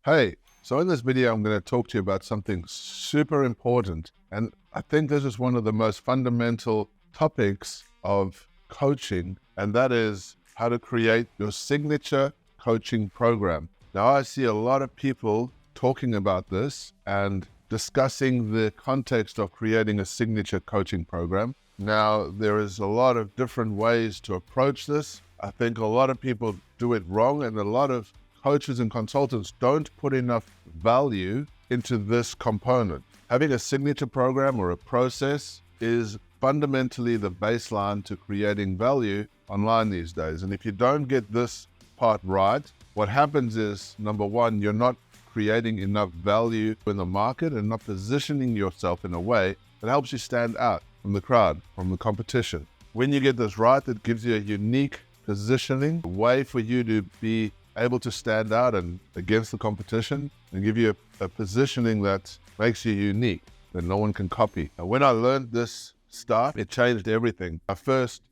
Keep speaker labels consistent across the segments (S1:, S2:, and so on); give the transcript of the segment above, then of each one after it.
S1: Hey, so in this video, I'm going to talk to you about something super important. And I think this is one of the most fundamental topics of coaching, and that is how to create your signature coaching program. Now, I see a lot of people talking about this and discussing the context of creating a signature coaching program. Now, there is a lot of different ways to approach this. I think a lot of people do it wrong, and a lot of coaches and consultants don't put enough value into this component. Having a signature program or a process is fundamentally the baseline to creating value online these days. And if you don't get this part right, what happens is, number one, you're not creating enough value in the market and not positioning yourself in a way that helps you stand out from the crowd, from the competition. When you get this right, it gives you a unique positioning, a way for you to be able to stand out and against the competition and give you a positioning that makes you unique, that no one can copy. And when I learned this stuff, it changed everything. My first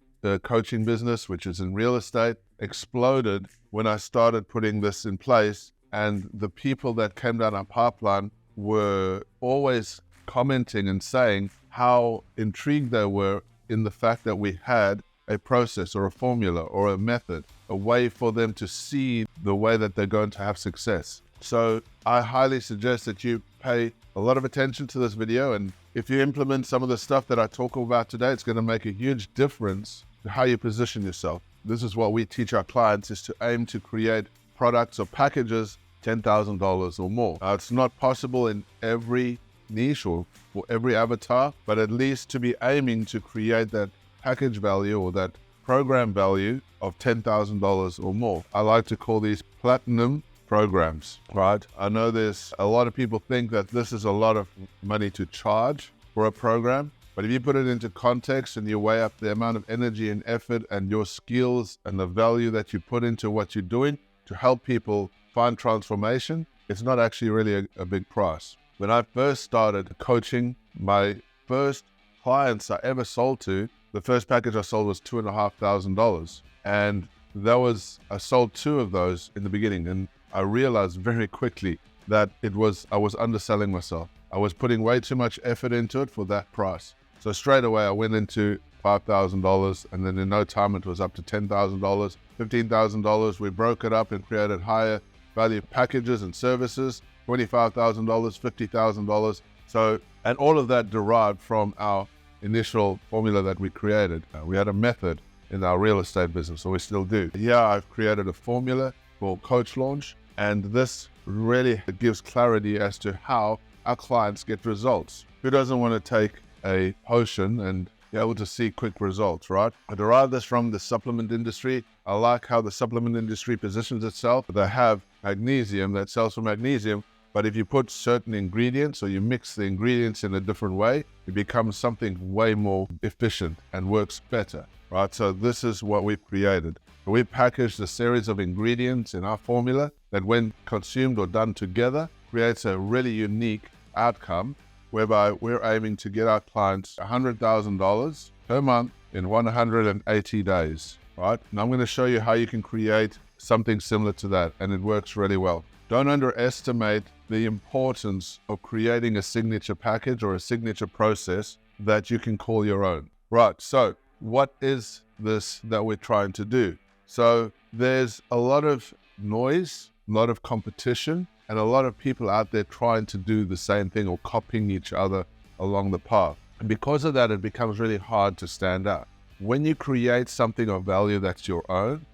S1: coaching business, which is in real estate, exploded when I started putting this in place. And the people that came down our pipeline were always commenting and saying how intrigued they were in the fact that we had a process or a formula or a method, a way for them to see the way that they're going to have success. So I highly suggest that you pay a lot of attention to this video, and if you implement some of the stuff that I talk about today, it's going to make a huge difference to how you position yourself. This is what we teach our clients, is to aim to create products or packages $10,000 or more. Now, it's not possible in every niche or for every avatar, but at least to be aiming to create that package value or that program value of $10,000 or more. I like to call these platinum programs, right? I know there's a lot of people think that this is a lot of money to charge for a program, but if you put it into context and you weigh up the amount of energy and effort and your skills and the value that you put into what you're doing to help people find transformation, it's not actually really a big price. When I first started coaching, my first clients I ever sold to, the first package I sold was $2,500. And I sold 2 of those in the beginning. And I realized very quickly that I was underselling myself. I was putting way too much effort into it for that price. So straight away, I went into $5,000. And then in no time, it was up to $10,000, $15,000. We broke it up and created higher value packages and services, $25,000, $50,000. So, and all of that derived from our initial formula that we created. We had a method in our real estate business, so we still do. Here I've created a formula for Coach Launch, and this really gives clarity as to how our clients get results. Who doesn't want to take a potion and be able to see quick results, right? I derived this from the supplement industry. I like how the supplement industry positions itself. They have magnesium that sells for magnesium, but if you put certain ingredients or you mix the ingredients in a different way, it becomes something way more efficient and works better, right? So this is what we've created. We packaged a series of ingredients in our formula that when consumed or done together, creates a really unique outcome whereby we're aiming to get our clients $100,000 per month in 180 days, right? And I'm going to show you how you can create something similar to that, and it works really well. Don't underestimate the importance of creating a signature package or a signature process that you can call your own. Right, so what is this that we're trying to do? So there's a lot of noise, a lot of competition, and a lot of people out there trying to do the same thing or copying each other along the path. And because of that, it becomes really hard to stand out. When you create something of value that's your own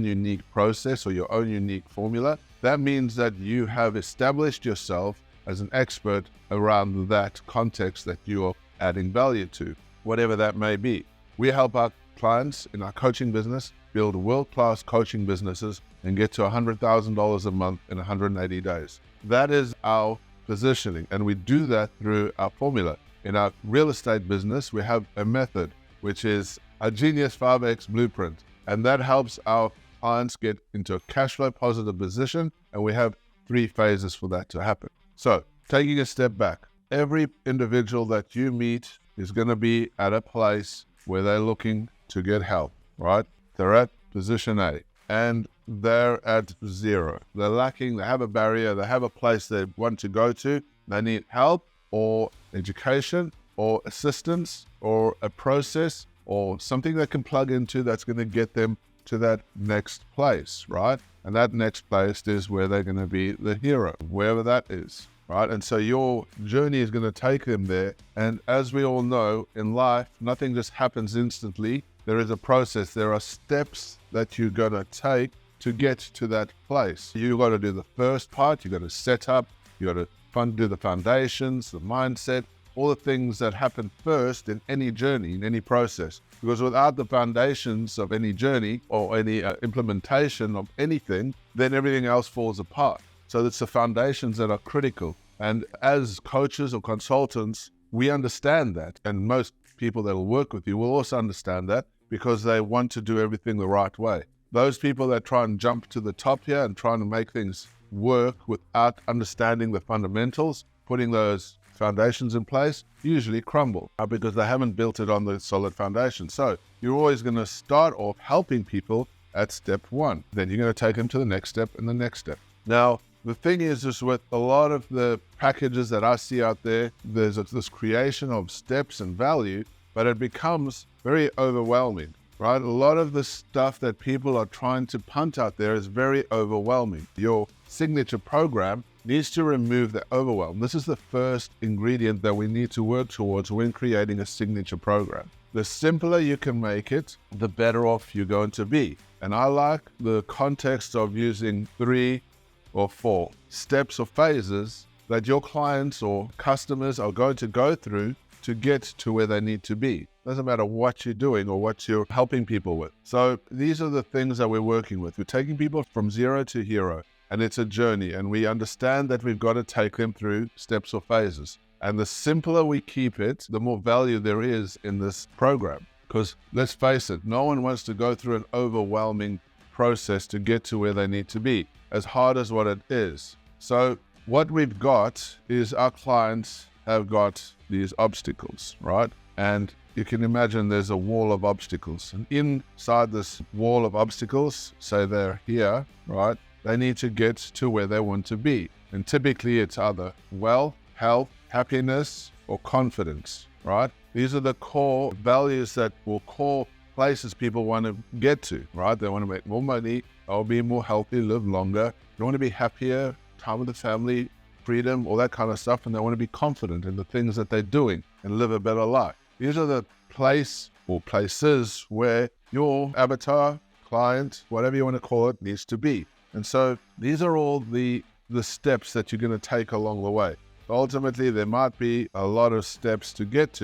S1: unique process or your own unique formula, that means that you have established yourself as an expert around that context that you're adding value to, whatever that may be. We help our clients in our coaching business build world-class coaching businesses and get to $100,000 a month in 180 days. That is our positioning, and we do that through our formula. In our real estate business, we have a method, which is a Genius 5X blueprint, and that helps our clients get into a cash flow positive position, and we have 3 phases for that to happen. So taking a step back, every individual that you meet is going to be at a place where they're looking to get help, right? They're at position A. and they're at zero. They're lacking, they have a barrier, they have a place they want to go to. They need help or education or assistance or a process or something they can plug into that's going to get them to that next place, right? And that next place is where they're going to be the hero, wherever that is, right? And so your journey is going to take them there. And as we all know, in life, nothing just happens instantly. There is a process. There are steps that you're going to take to get to that place. You've got to do the first part. You've got to set up. You've got to do the foundations, the mindset, all the things that happen first in any journey, in any process. Because without the foundations of any journey or any implementation of anything, then everything else falls apart. So it's the foundations that are critical. And as coaches or consultants, we understand that. And most people that will work with you will also understand that because they want to do everything the right way. Those people that try and jump to the top here and trying to make things work without understanding the fundamentals, putting those foundations in place, usually crumble because they haven't built it on the solid foundation. So you're always going to start off helping people at step one. Then you're going to take them to the next step and the next step. Now, the thing is with a lot of the packages that I see out there, there's this creation of steps and value, but it becomes very overwhelming, right? A lot of the stuff that people are trying to punt out there is very overwhelming. Your signature program needs to remove the overwhelm. This is the first ingredient that we need to work towards when creating a signature program. The simpler you can make it, the better off you're going to be. And I like the context of using 3 or 4 steps or phases that your clients or customers are going to go through to get to where they need to be. Doesn't matter what you're doing or what you're helping people with. So these are the things that we're working with. We're taking people from zero to hero. And it's a journey, and we understand that we've got to take them through steps or phases. And the simpler we keep it, the more value there is in this program. Because let's face it, no one wants to go through an overwhelming process to get to where they need to be, as hard as what it is. So what we've got is our clients have got these obstacles, right? And you can imagine there's a wall of obstacles. And inside this wall of obstacles, say they're here, right? They need to get to where they want to be. And typically it's either wealth, health, happiness, or confidence, right? These are the core values that will core places people want to get to, right? They want to make more money, or be more healthy, live longer. They want to be happier, time with the family, freedom, all that kind of stuff. And they want to be confident in the things that they're doing and live a better life. These are the place or places where your avatar, client, whatever you want to call it, needs to be. And so these are all the steps that you're going to take along the way. Ultimately, there might be a lot of steps to get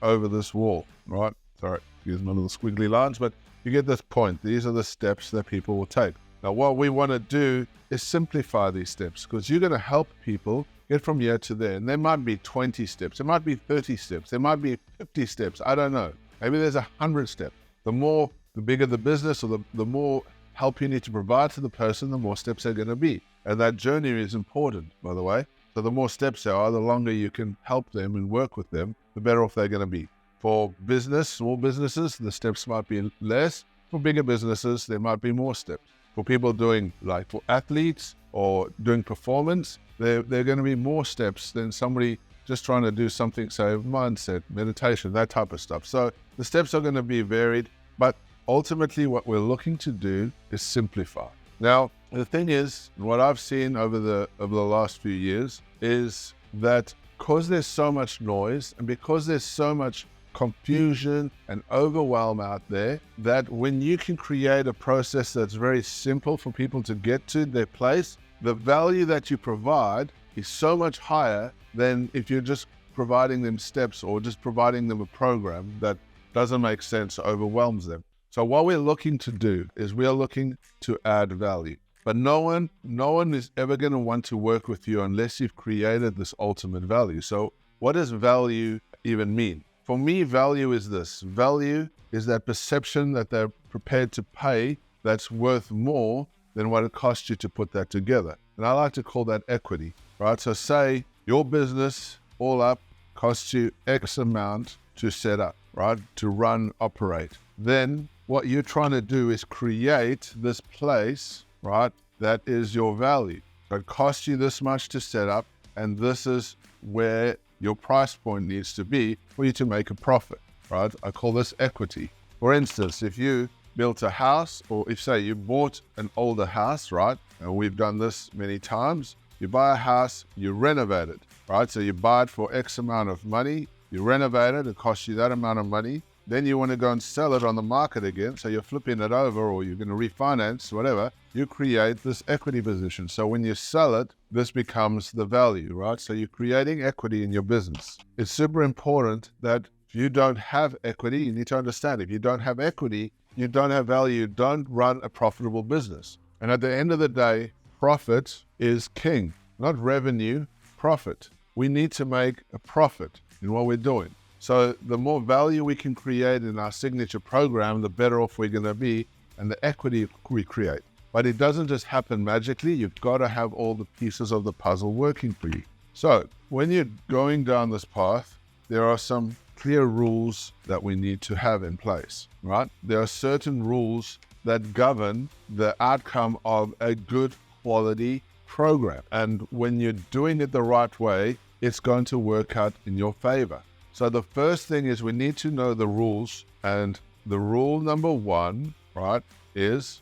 S1: over this wall, right? Sorry, use one of the squiggly lines, but you get this point. These are the steps that people will take. Now, what we want to do is simplify these steps, because you're going to help people get from here to there. And there might be 20 steps. There might be 30 steps. There might be 50 steps. I don't know. Maybe there's 100 steps. The bigger the business, or the more help you need to provide to the person, the more steps they're going to be. And that journey is important, by the way. So the more steps there are, the longer you can help them and work with them, the better off they're going to be. For business, small businesses, the steps might be less. For bigger businesses, there might be more steps. For people doing, like for athletes or doing performance, there are going to be more steps than somebody just trying to do something, say mindset, meditation, that type of stuff. So the steps are going to be varied, but ultimately what we're looking to do is simplify. Now, the thing is, what I've seen over the last few years is that because there's so much noise and because there's so much confusion and overwhelm out there, that when you can create a process that's very simple for people to get to their place, the value that you provide is so much higher than if you're just providing them steps or just providing them a program that doesn't make sense, overwhelms them. So what we're looking to do is we are looking to add value. But no one is ever going to want to work with you unless you've created this ultimate value. So what does value even mean? For me, value is this. Value is that perception that they're prepared to pay that's worth more than what it costs you to put that together. And I like to call that equity, right? So say your business all up costs you X amount to set up, right? To run, operate. Then what you're trying to do is create this place, right, that is your value. It costs you this much to set up, and this is where your price point needs to be for you to make a profit, right? I call this equity. For instance, if you built a house, or if say you bought an older house, right? And we've done this many times. You buy a house, you renovate it, right? So you buy it for X amount of money, you renovate it, it costs you that amount of money. Then you want to go and sell it on the market again. So you're flipping it over, or you're going to refinance, whatever. You create this equity position. So when you sell it, this becomes the value, right? So you're creating equity in your business. It's super important that if you don't have equity, you need to understand, if you don't have equity, you don't have value, you don't run a profitable business. And at the end of the day, profit is king, not revenue, profit. We need to make a profit in what we're doing. So the more value we can create in our signature program, the better off we're going to be, and the equity we create. But it doesn't just happen magically. You've got to have all the pieces of the puzzle working for you. So when you're going down this path, there are some clear rules that we need to have in place, right? There are certain rules that govern the outcome of a good quality program. And when you're doing it the right way, it's going to work out in your favor. So the first thing is we need to know the rules. And the rule number one, right, is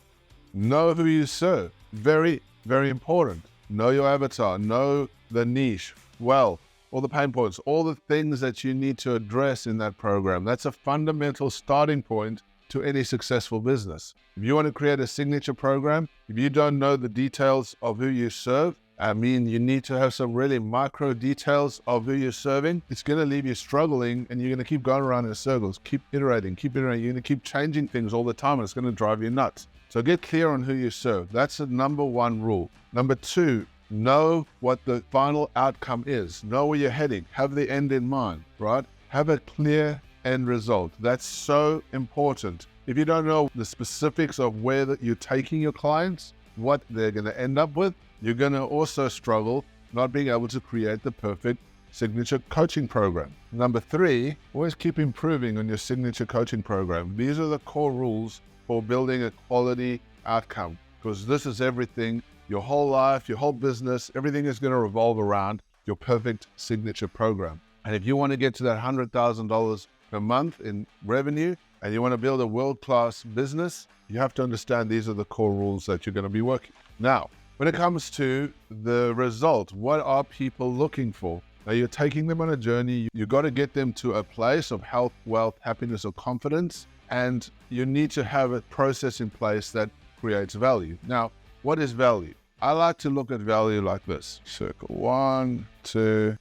S1: know who you serve. Very, very important. Know your avatar, know the niche well, all the pain points, all the things that you need to address in that program. That's a fundamental starting point to any successful business. If you want to create a signature program, if you don't know the details of who you serve, you need to have some really micro details of who you're serving. It's going to leave you struggling, and you're going to keep going around in circles, keep iterating. You're going to keep changing things all the time, and it's going to drive you nuts. So get clear on who you serve. That's the number one rule. Number two, know what the final outcome is. Know where you're heading. Have the end in mind, right? Have a clear end result. That's so important. If you don't know the specifics of where you're taking your clients, what they're going to end up with, you're going to also struggle not being able to create the perfect signature coaching program. Number three, always keep improving on your signature coaching program. These are the core rules for building a quality outcome, because this is everything. Your whole life, your whole business, everything is going to revolve around your perfect signature program. And if you want to get to that $100,000 per month in revenue, and you want to build a world-class business, you have to understand these are the core rules that you're going to be working. Now, when it comes to the result, what are people looking for? Now, you're taking them on a journey. You've got to get them to a place of health, wealth, happiness, or confidence, and you need to have a process in place that creates value. Now, what is value? I like to look at value like this. Circle 1, 2,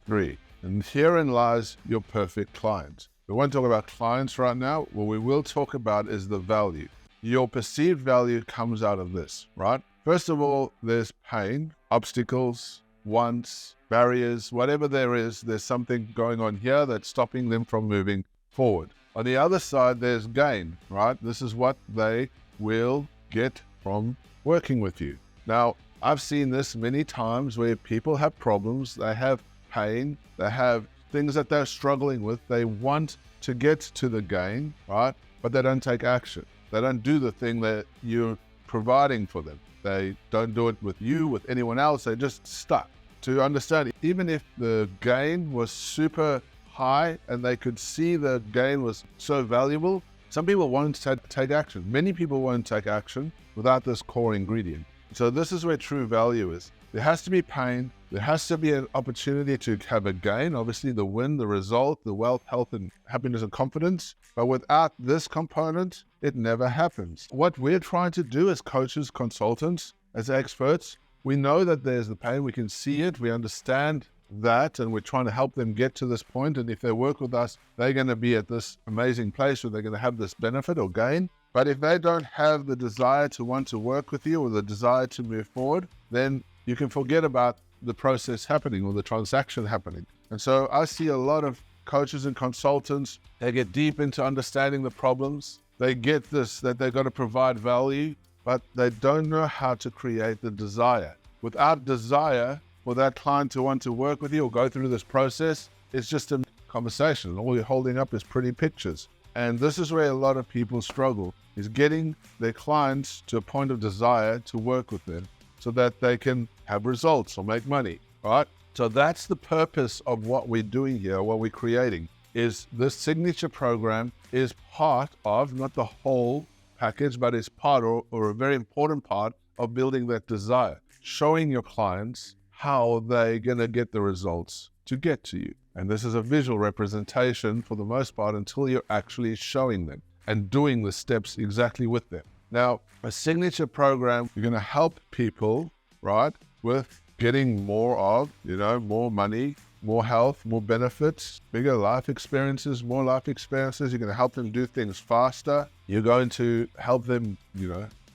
S1: 3. And herein lies your perfect client. We won't talk about clients right now. What we will talk about is the value. Your perceived value comes out of this, right? First of all, there's pain, obstacles, wants, barriers, whatever there is, there's something going on here that's stopping them from moving forward. On the other side, there's gain, right? This is what they will get from working with you. Now, I've seen this many times where people have problems, they have pain, they have things that they're struggling with. They want to get to the gain, right? But they don't take action. They don't do the thing that you're providing for them. They don't do it with you, with anyone else. They're just stuck. To understand, even if the gain was super high and they could see the gain was so valuable, some people won't take action. Many people won't take action without this core ingredient. So this is where true value is. There has to be pain. There has to be an opportunity to have a gain, obviously the win, the result, the wealth, health, and happiness and confidence. But without this component, it never happens. What we're trying to do as coaches, consultants, as experts, we know that there's the pain. We can see it. We understand that, and we're trying to help them get to this point. And if they work with us, they're going to be at this amazing place where they're going to have this benefit or gain. But if they don't have the desire to want to work with you or the desire to move forward, then you can forget about the process happening or the transaction happening. And so I see a lot of coaches and consultants, they get deep into understanding the problems. They get this, that they've got to provide value, but they don't know how to create the desire. Without desire for that client to want to work with you or go through this process, it's just a conversation. All you're holding up is pretty pictures. And this is where a lot of people struggle, is getting their clients to a point of desire to work with them so that they can have results or make money, right? So that's the purpose of what we're doing here, what we're creating, is this signature program is part of, not the whole package, but it's part or a very important part of building that desire, showing your clients how they're going to get the results to get to you. And this is a visual representation for the most part until you're actually showing them and doing the steps exactly with them. Now, a signature program, you're going to help people, right, with getting more of, more money, more health, more benefits, bigger life experiences, more life experiences. You're going to help them do things faster. You're going to help them,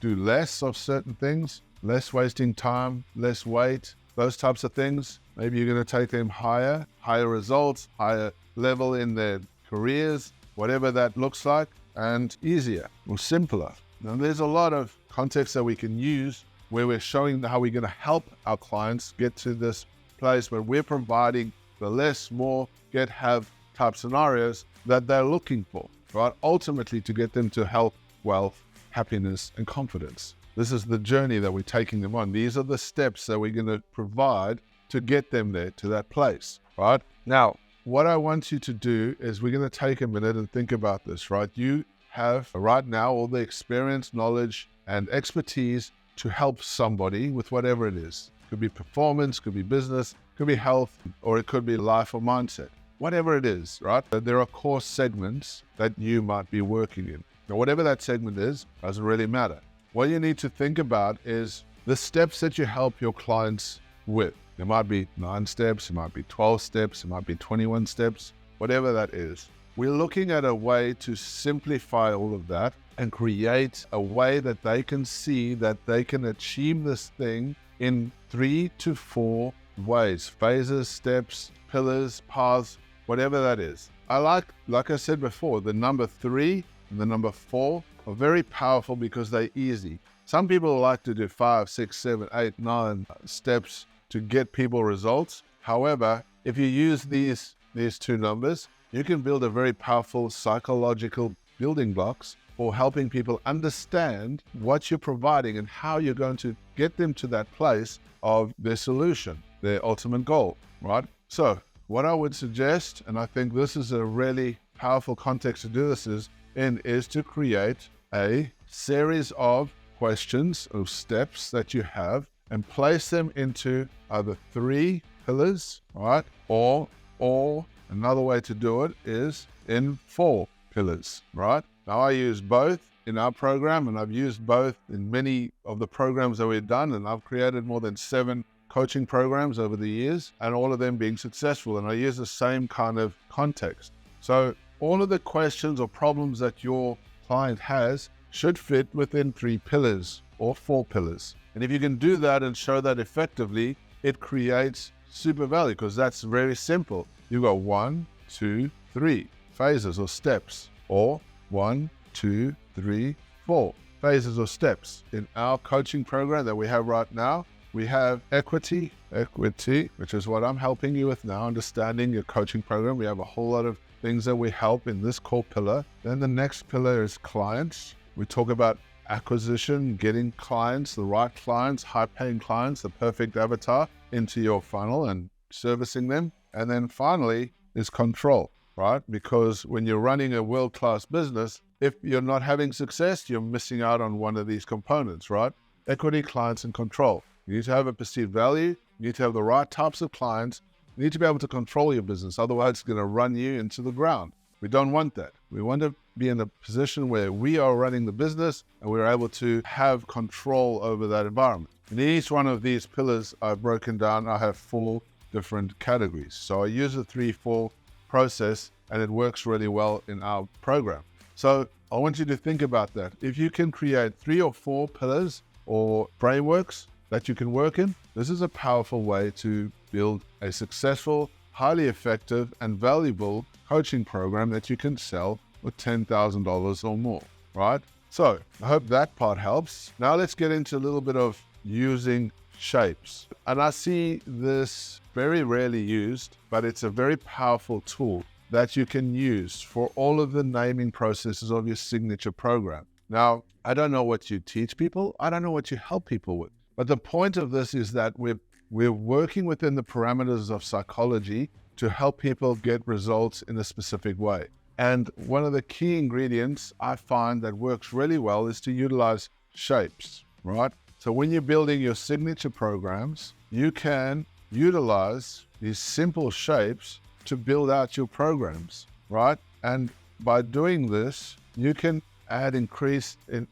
S1: do less of certain things, less wasting time, less weight, those types of things. Maybe you're going to take them higher results, higher level in their careers, whatever that looks like, and easier or simpler. Now, there's a lot of context that we can use where we're showing how we're going to help our clients get to this place where we're providing the less, more, get, have type scenarios that they're looking for, right? Ultimately, to get them to health, wealth, happiness, and confidence. This is the journey that we're taking them on. These are the steps that we're going to provide to get them there, to that place, right? Now, what I want you to do is we're going to take a minute and think about this, right? You have right now all the experience, knowledge, and expertise to help somebody with whatever it is. Could be performance, could be business, could be health, or it could be life or mindset. Whatever it is, right? There are core segments that you might be working in. Now, whatever that segment is, doesn't really matter. What you need to think about is the steps that you help your clients with. There might be 9 steps, it might be 12 steps, it might be 21 steps, whatever that is. We're looking at a way to simplify all of that and create a way that they can see that they can achieve this thing in 3 to 4 ways, phases, steps, pillars, paths, whatever that is. I like I said before, the number 3 and the number 4 are very powerful because they're easy. Some people like to do 5, 6, 7, 8, 9 steps to get people results. However, if you use these 2 numbers, you can build a very powerful psychological building blocks for helping people understand what you're providing and how you're going to get them to that place of their solution, their ultimate goal, right? So what I would suggest, and I think this is a really powerful context to do this is to create a series of questions or steps that you have and place them into either 3 pillars, right? Or another way to do it is in 4 pillars, right? Now, I use both in our program, and I've used both in many of the programs that we've done, and I've created more than 7 coaching programs over the years, and all of them being successful. And I use the same kind of context. So all of the questions or problems that your client has should fit within 3 pillars or 4 pillars. And if you can do that and show that effectively, it creates super value, because that's very simple. You got 1, 2, 3 phases or steps, or 1, 2, 3, 4 phases or steps. In our coaching program that we have right now, we have equity, which is what I'm helping you with now, understanding your coaching program. We have a whole lot of things that we help in this core pillar. Then the next pillar is clients. We talk about acquisition, getting clients, the right clients, high-paying clients, the perfect avatar into your funnel and servicing them. And then finally is control, right? Because when you're running a world-class business, if you're not having success, you're missing out on one of these components, right? Equity, clients, and control. You need to have a perceived value. You need to have the right types of clients. You need to be able to control your business. Otherwise, it's going to run you into the ground. We don't want that. We want to be in a position where we are running the business and we're able to have control over that environment. In each one of these pillars I've broken down, I have 4 different categories. So I use the 3-4 process, and it works really well in our program. So I want you to think about that. If you can create 3 or 4 pillars or frameworks that you can work in, this is a powerful way to build a successful, highly effective, and valuable coaching program that you can sell with $10,000 or more, right? So I hope that part helps. Now let's get into a little bit of using shapes. And I see this very rarely used, but it's a very powerful tool that you can use for all of the naming processes of your signature program. Now, I don't know what you teach people. I don't know what you help people with. But the point of this is that we're working within the parameters of psychology to help people get results in a specific way. And one of the key ingredients I find that works really well is to utilize shapes, right? So when you're building your signature programs, you can utilize these simple shapes to build out your programs, right? And by doing this, you can add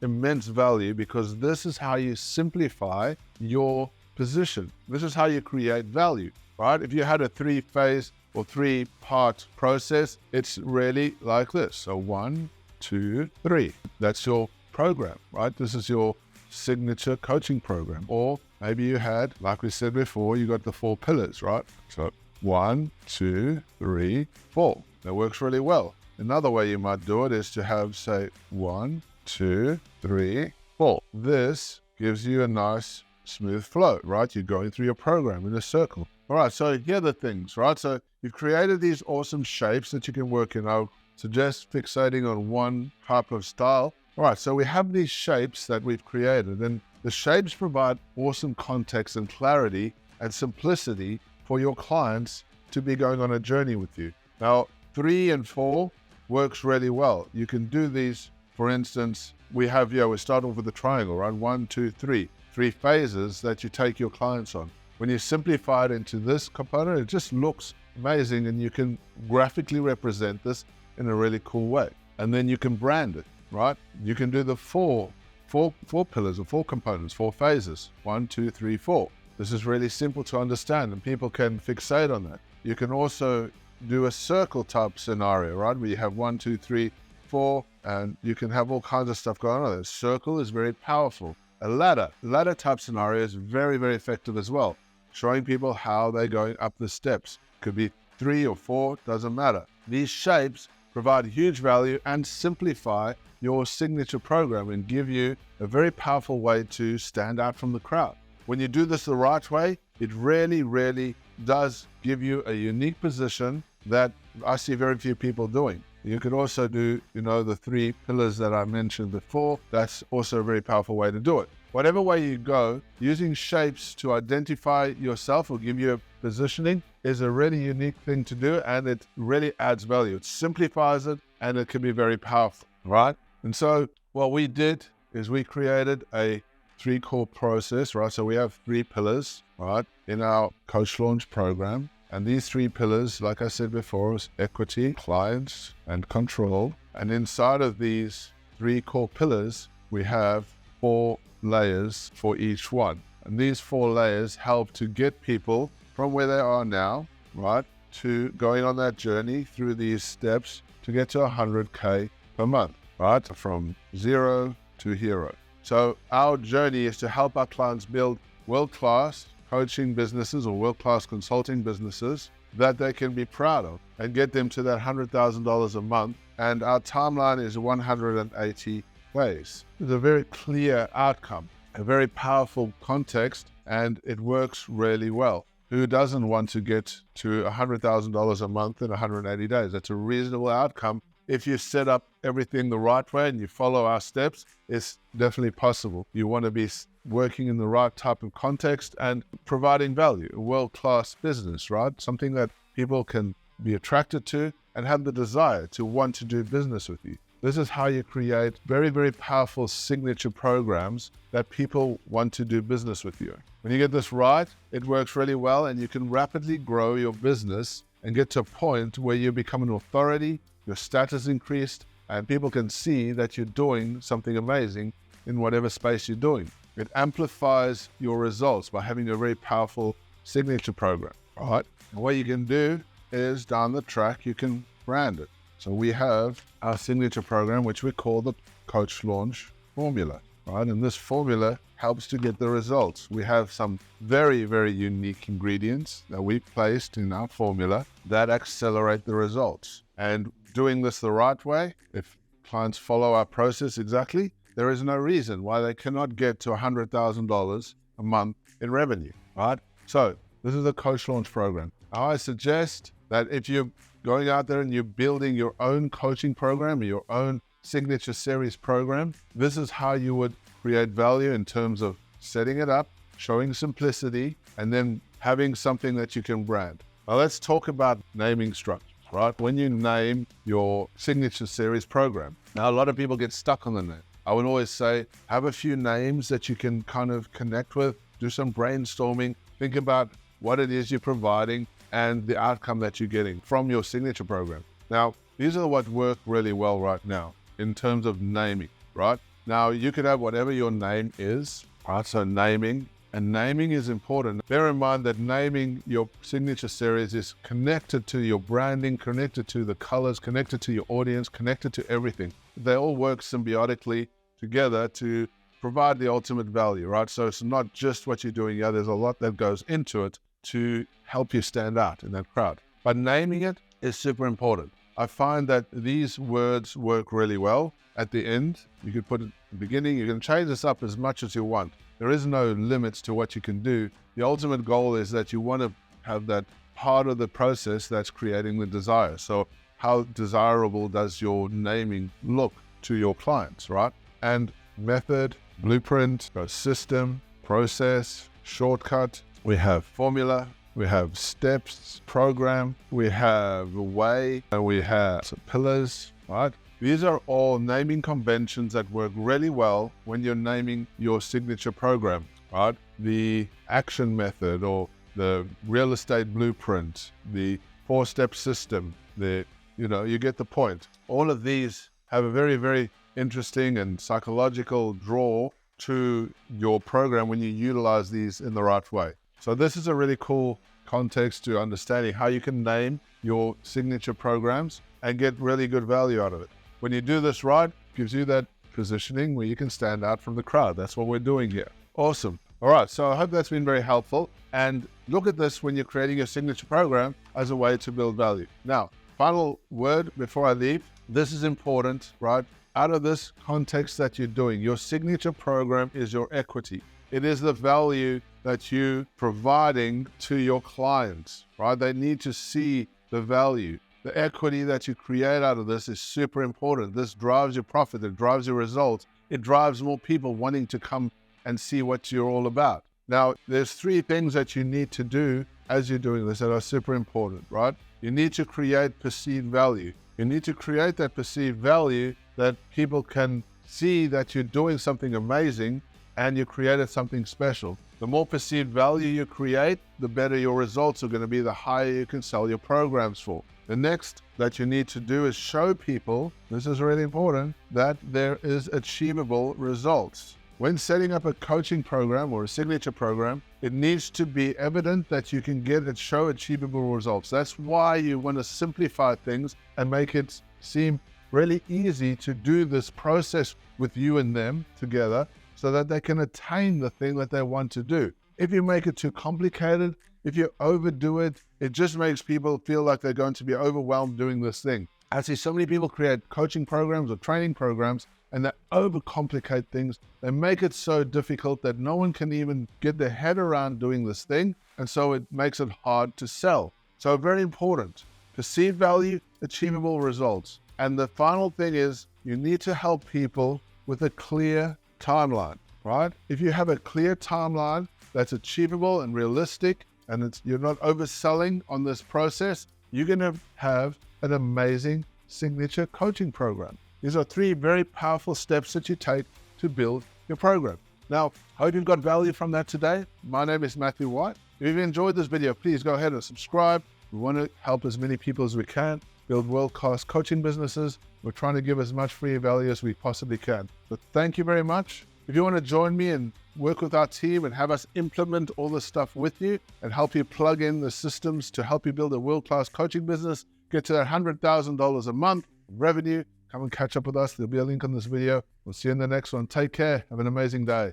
S1: immense value, because this is how you simplify your position. This is how you create value, right? If you had a 3-phase or 3-part process, it's really like this. So 1, 2, 3. That's your program, right? This is your signature coaching program. Or maybe you had, like we said before, you got the 4 pillars, right? So 1, 2, 3, 4. That works really well. Another way you might do it is to have, say, 1, 2, 3, 4. This gives you a nice smooth flow, right? You're going through your program in a circle. All right, so here are the things, right? So you've created these awesome shapes that you can work in. I suggest fixating on one type of style. All right, so we have these shapes that we've created, and the shapes provide awesome context and clarity and simplicity for your clients to be going on a journey with you. Now, 3 and 4 works really well. You can do these, for instance, we're starting off with the triangle, right? 1, 2, 3. 3 phases that you take your clients on. When you simplify it into this component, it just looks amazing, and you can graphically represent this in a really cool way. And then you can brand it, right? You can do the four pillars or 4 components, 4 phases, 1, 2, 3, 4. This is really simple to understand, and people can fixate on that. You can also do a circle type scenario, right? Where you have 1, 2, 3, 4, and you can have all kinds of stuff going on. A circle is very powerful. A ladder type scenario is very, very effective as well, showing people how they're going up the steps. Could be 3 or 4, doesn't matter. These shapes provide huge value and simplify your signature program and give you a very powerful way to stand out from the crowd. When you do this the right way, it really, really does give you a unique position that I see very few people doing. You could also do, the 3 pillars that I mentioned before. That's also a very powerful way to do it. Whatever way you go, using shapes to identify yourself or give you a positioning is a really unique thing to do, and it really adds value. It simplifies it, and it can be very powerful, right? And so what we did is we created a 3-core process, right? So we have 3 pillars, right, in our Coach Launch program. And these 3 pillars, like I said before, is equity, clients, and control. And inside of these 3 core pillars, we have 4 layers for each one. And these 4 layers help to get people from where they are now, right, to going on that journey through these steps to get to 100K per month, right, from 0 to hero. So our journey is to help our clients build world-class coaching businesses or world-class consulting businesses that they can be proud of and get them to that $100,000 a month. And our timeline is 180 days. It's a very clear outcome, a very powerful context, and it works really well. Who doesn't want to get to $100,000 a month in 180 days? That's a reasonable outcome. If you set up everything the right way and you follow our steps, it's definitely possible. You want to be working in the right type of context and providing value, a world-class business, right? Something that people can be attracted to and have the desire to want to do business with you. This is how you create very, very powerful signature programs that people want to do business with you. When you get this right, it works really well, and you can rapidly grow your business and get to a point where you become an authority, your status increased, and people can see that you're doing something amazing in whatever space you're doing. It amplifies your results by having a very powerful signature program, all right? And what you can do is down the track, you can brand it. So we have our signature program, which we call the Coach Launch Formula, right? And this formula helps to get the results. We have some very, very unique ingredients that we've placed in our formula that accelerate the results. And doing this the right way, if clients follow our process exactly, there is no reason why they cannot get to $100,000 a month in revenue, right? So this is the Coach Launch program. Now I suggest that if you're going out there and you're building your own coaching program, your own signature series program, this is how you would create value in terms of setting it up, showing simplicity, and then having something that you can brand. Now let's talk about naming structures, right? When you name your signature series program. Now a lot of people get stuck on the name. I would always say, have a few names that you can kind of connect with, do some brainstorming, think about what it is you're providing and the outcome that you're getting from your signature program. Now, these are what work really well right now in terms of naming, right? Now, you could have whatever your name is, right? So naming is important. Bear in mind that naming your signature series is connected to your branding, connected to the colors, connected to your audience, connected to everything. They all work symbiotically together to provide the ultimate value, right? So it's not just what you're doing. Yeah, there's a lot that goes into it to help you stand out in that crowd. But naming it is super important. I find that these words work really well at the end. You could put it at the beginning. You can change this up as much as you want. There is no limits to what you can do. The ultimate goal is that you want to have that part of the process that's creating the desire. So how desirable does your naming look to your clients, right? And method, blueprint, system, process, shortcut. We have formula, we have steps, program, we have way, and we have pillars, right? These are all naming conventions that work really well when you're naming your signature program, right? The action method or the real estate blueprint, the 4-step system, you get the point. All of these have a very, very interesting and psychological draw to your program when you utilize these in the right way. So this is a really cool context to understanding how you can name your signature programs and get really good value out of it. When you do this right, it gives you that positioning where you can stand out from the crowd. That's what we're doing here. Awesome. All right, so I hope that's been very helpful. And look at this when you're creating your signature program as a way to build value. Now, final word before I leave. This is important, right? Out of this context that you're doing, your signature program is your equity. It is the value that you're providing to your clients, right? They need to see the value. The equity that you create out of this is super important. This drives your profit. It drives your results. It drives more people wanting to come and see what you're all about. Now, there's 3 things that you need to do as you're doing this that are super important, right? You need to create perceived value. You need to create that perceived value that people can see that you're doing something amazing and you created something special. The more perceived value you create, the better your results are going to be, the higher you can sell your programs for. The next that you need to do is show people, this is really important, that there is achievable results. When setting up a coaching program or a signature program, it needs to be evident that you can get and show achievable results. That's why you want to simplify things and make it seem really easy to do this process with you and them together so that they can attain the thing that they want to do. If you make it too complicated, if you overdo it, it just makes people feel like they're going to be overwhelmed doing this thing. I see so many people create coaching programs or training programs and they overcomplicate things. They make it so difficult that no one can even get their head around doing this thing. And so it makes it hard to sell. So very important, perceived value, achievable results. And the final thing is you need to help people with a clear timeline, right? If you have a clear timeline that's achievable and realistic, and you're not overselling on this process, you're going to have an amazing signature coaching program. These are 3 very powerful steps that you take to build your program. Now, I hope you've got value from that today. My name is Matthew White. If you've enjoyed this video, please go ahead and subscribe. We want to help as many people as we can build world-class coaching businesses. We're trying to give as much free value as we possibly can. But thank you very much. If you want to join me and work with our team and have us implement all this stuff with you and help you plug in the systems to help you build a world-class coaching business, get to that $100,000 a month revenue, come and catch up with us. There'll be a link on this video. We'll see you in the next one. Take care. Have an amazing day.